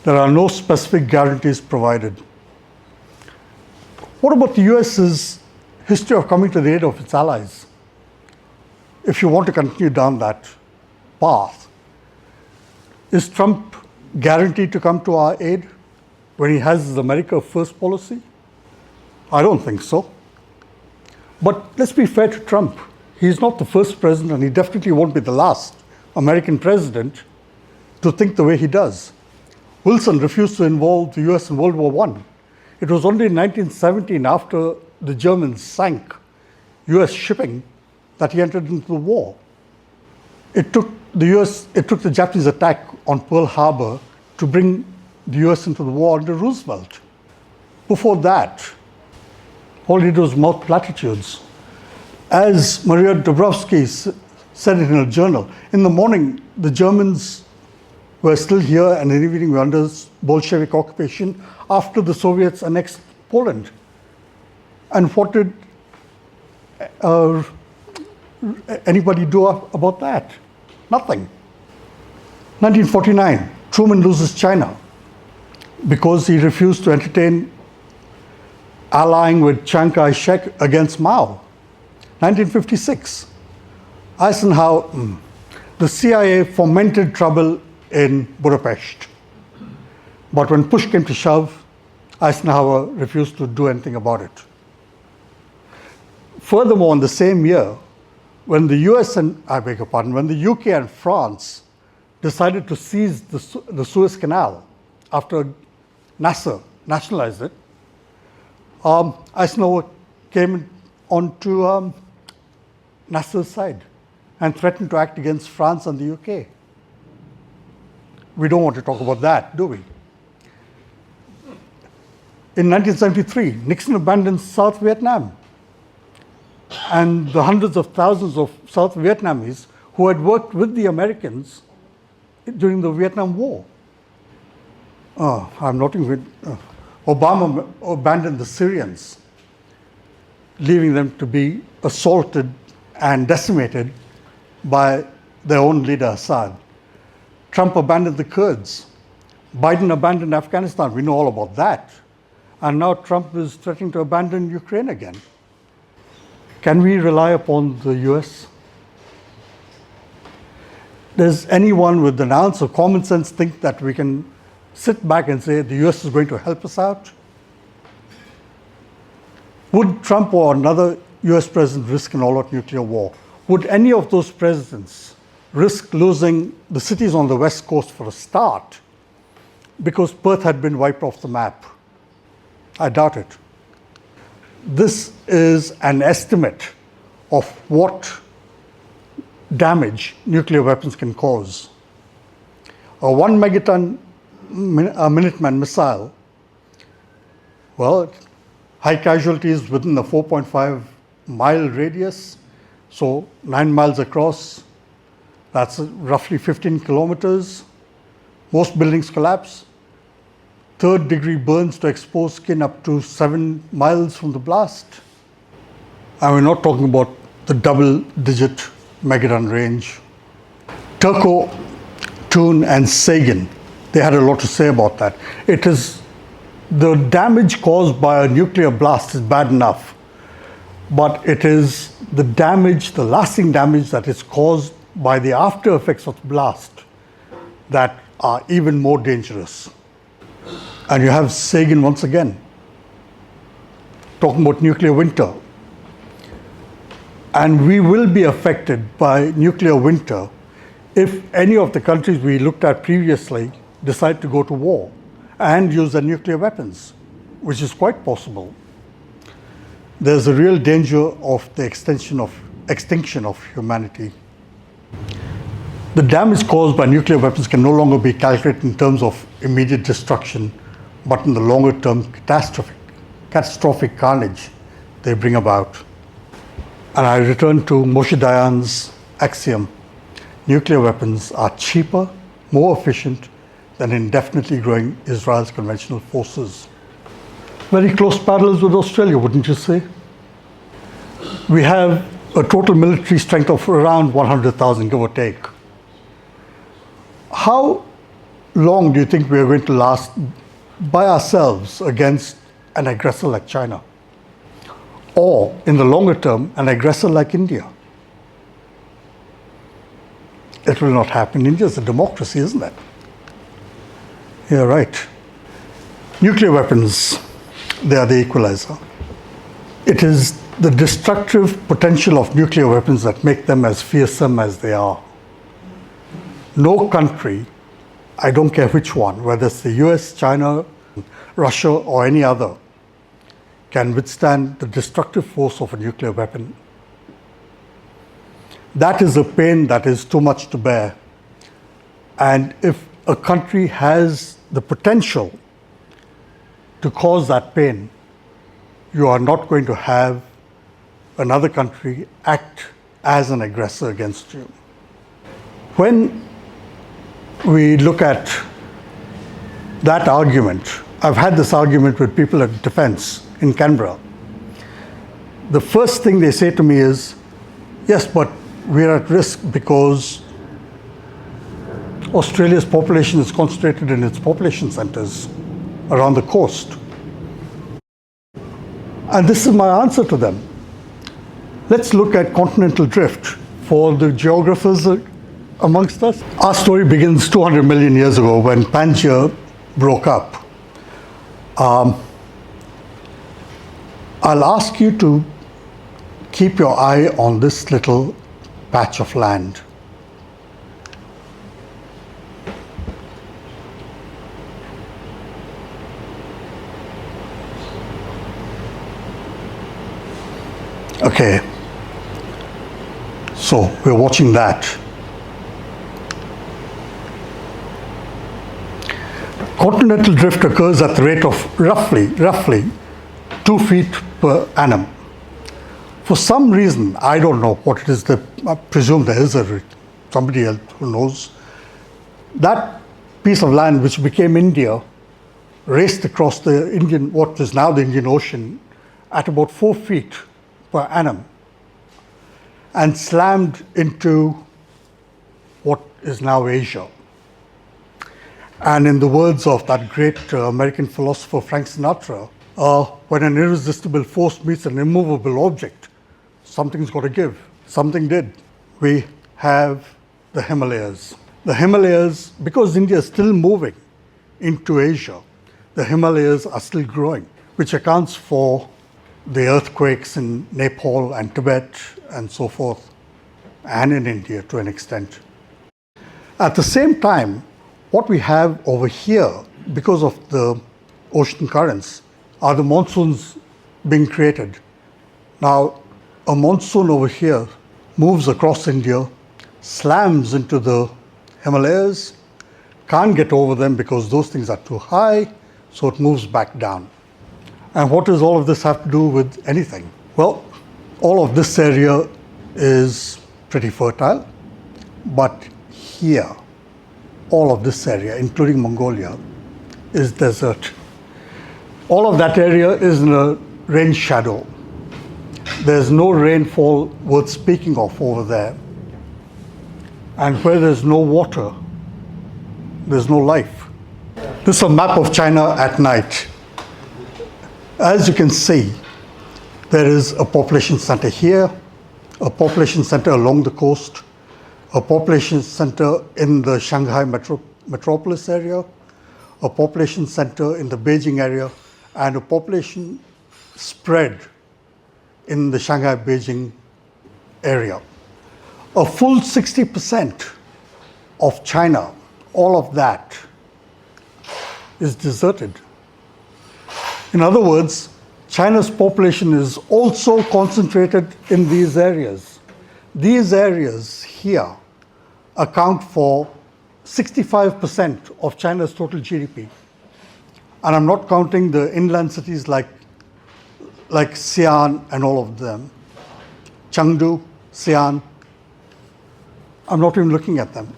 There are no specific guarantees provided. What about the US's history of coming to the aid of its allies? If you want to continue down that path, is Trump guaranteed to come to our aid when he has his America First policy? I don't think so. But let's be fair to Trump. He's not the first president, and he definitely won't be the last American president to think the way he does. Wilson refused to involve the US in World War I. It was only in 1917, after the Germans sank US shipping, that he entered into the war. It took the Japanese attack on Pearl Harbor to bring the US into the war under Roosevelt. Before that, all he did was mouth platitudes. As Maria Dabrowski said in her journal, in the morning, the Germans were still here, and in the evening, we were under Bolshevik occupation after the Soviets annexed Poland. And what did anybody do about that? Nothing. 1949, Truman loses China because he refused to entertain allying with Chiang Kai-shek against Mao. 1956, Eisenhower, the CIA fomented trouble in Budapest. But when push came to shove, Eisenhower refused to do anything about it. Furthermore, in the same year, when the when the UK and France decided to seize the Suez Canal after Nasser nationalized it, Eisenhower came onto Nasser's side and threatened to act against France and the UK. We don't want to talk about that, do we? In 1973, Nixon abandoned South Vietnam, and the hundreds of thousands of South Vietnamese who had worked with the Americans during the Vietnam War. I'm noting Obama abandoned the Syrians, leaving them to be assaulted and decimated by their own leader, Assad. Trump abandoned the Kurds. Biden abandoned Afghanistan. We know all about that. And now Trump is threatening to abandon Ukraine again. Can we rely upon the US? Does anyone with an ounce of common sense think that we can sit back and say the US is going to help us out? Would Trump or another US president risk an all-out nuclear war? Would any of those presidents risk losing the cities on the West Coast for a start because Perth had been wiped off the map? I doubt it. This is an estimate of what damage nuclear weapons can cause. A 1 megaton Minuteman missile, well, high casualties within the 4.5 mile radius, so 9 miles across, that's roughly 15 kilometers. Most buildings collapse. third-degree burns to exposed skin up to 7 miles from the blast. And we're not talking about the double-digit megaton range. Turco, Thun, and Sagan, they had a lot to say about that. It is the damage caused by a nuclear blast is bad enough, but it is the damage, the lasting damage that is caused by the after effects of the blast that are even more dangerous. And you have Sagan once again talking about nuclear winter. And we will be affected by nuclear winter if any of the countries we looked at previously decide to go to war and use their nuclear weapons, which is quite possible. There's a real danger of the extinction of humanity. The damage caused by nuclear weapons can no longer be calculated in terms of immediate destruction, but in the longer term catastrophic carnage they bring about. And I return to Moshe Dayan's axiom: nuclear weapons are cheaper, more efficient than indefinitely growing Israel's conventional forces. Very close parallels with Australia, wouldn't you say? We have a total military strength of around 100,000, give or take. How long do you think we are going to last by ourselves against an aggressor like China? Or, in the longer term, an aggressor like India? It will not happen. India is a democracy, isn't it? Yeah, right. Nuclear weapons, they are the equalizer. It is the destructive potential of nuclear weapons that make them as fearsome as they are. No country, I don't care which one, whether it's the US, China, Russia, or any other, can withstand the destructive force of a nuclear weapon. That is a pain that is too much to bear. And if a country has the potential to cause that pain, you are not going to have another country act as an aggressor against you. When we look at that argument, I've had this argument with people at Defence in Canberra. The first thing they say to me is, yes, but we're at risk because Australia's population is concentrated in its population centres around the coast. And this is my answer to them. Let's look at continental drift. For the geographers amongst us, our story begins 200 million years ago when Pangaea broke up. I'll ask you to keep your eye on this little patch of land. Okay, so we're watching that. Continental drift occurs at the rate of roughly 2 feet per annum. For some reason, I don't know what it is, I presume there is somebody else who knows, that piece of land which became India raced across the what is now the Indian Ocean at about 4 feet per annum and slammed into what is now Asia. And in the words of that great American philosopher Frank Sinatra, when an irresistible force meets an immovable object, something's got to give. Something did. We have the Himalayas. The Himalayas, because India is still moving into Asia, the Himalayas are still growing, which accounts for the earthquakes in Nepal and Tibet and so forth, and in India to an extent. At the same time, what we have over here, because of the ocean currents, are the monsoons being created. Now, a monsoon over here moves across India, slams into the Himalayas, can't get over them because those things are too high, so it moves back down. And what does all of this have to do with anything? Well, all of this area is pretty fertile, but here, all of this area, including Mongolia, is desert. All of that area is in a rain shadow. There's no rainfall worth speaking of over there. And where there's no water, there's no life. This is a map of China at night. As you can see, there is a population center here, a population center along the coast, a population center in the Shanghai metropolis area, a population center in the Beijing area, and a population spread in the Shanghai-Beijing area. A full 60% of China, all of that, is deserted. In other words, China's population is also concentrated in these areas. These areas here account for 65% of China's total GDP. And I'm not counting the inland cities like Xi'an and all of them. Chengdu, Xi'an. I'm not even looking at them.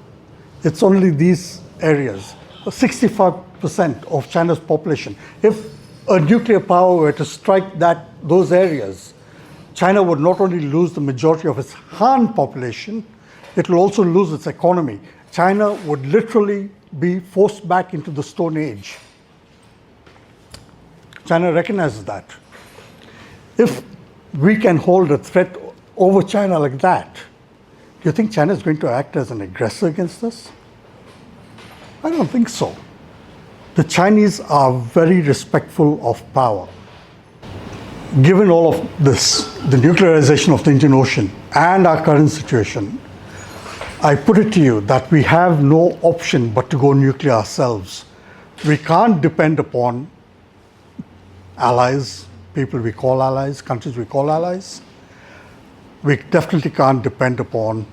It's only these areas. 65% of China's population. If a nuclear power were to strike those areas, China would not only lose the majority of its Han population, it will also lose its economy. China would literally be forced back into the Stone Age. China recognizes that. If we can hold a threat over China like that, do you think China is going to act as an aggressor against us? I don't think so. The Chinese are very respectful of power. Given all of this, the nuclearization of the Indian Ocean and our current situation, I put it to you that we have no option but to go nuclear ourselves. We can't depend upon allies, people we call allies, countries we call allies. We definitely can't depend upon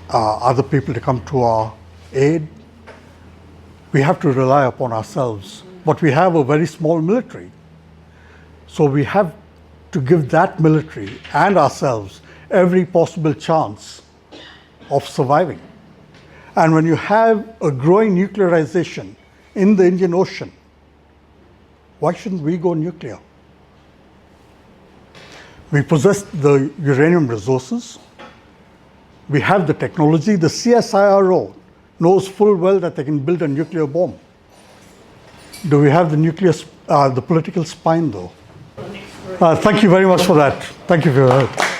other people to come to our aid. We have to rely upon ourselves. But we have a very small military. So we have to give that military and ourselves every possible chance of surviving. And when you have a growing nuclearization in the Indian Ocean, why shouldn't we go nuclear? We possess the uranium resources. We have the technology. The CSIRO knows full well that they can build a nuclear bomb. Do we have the political spine, though? Thank you very much for that. Thank you for your help.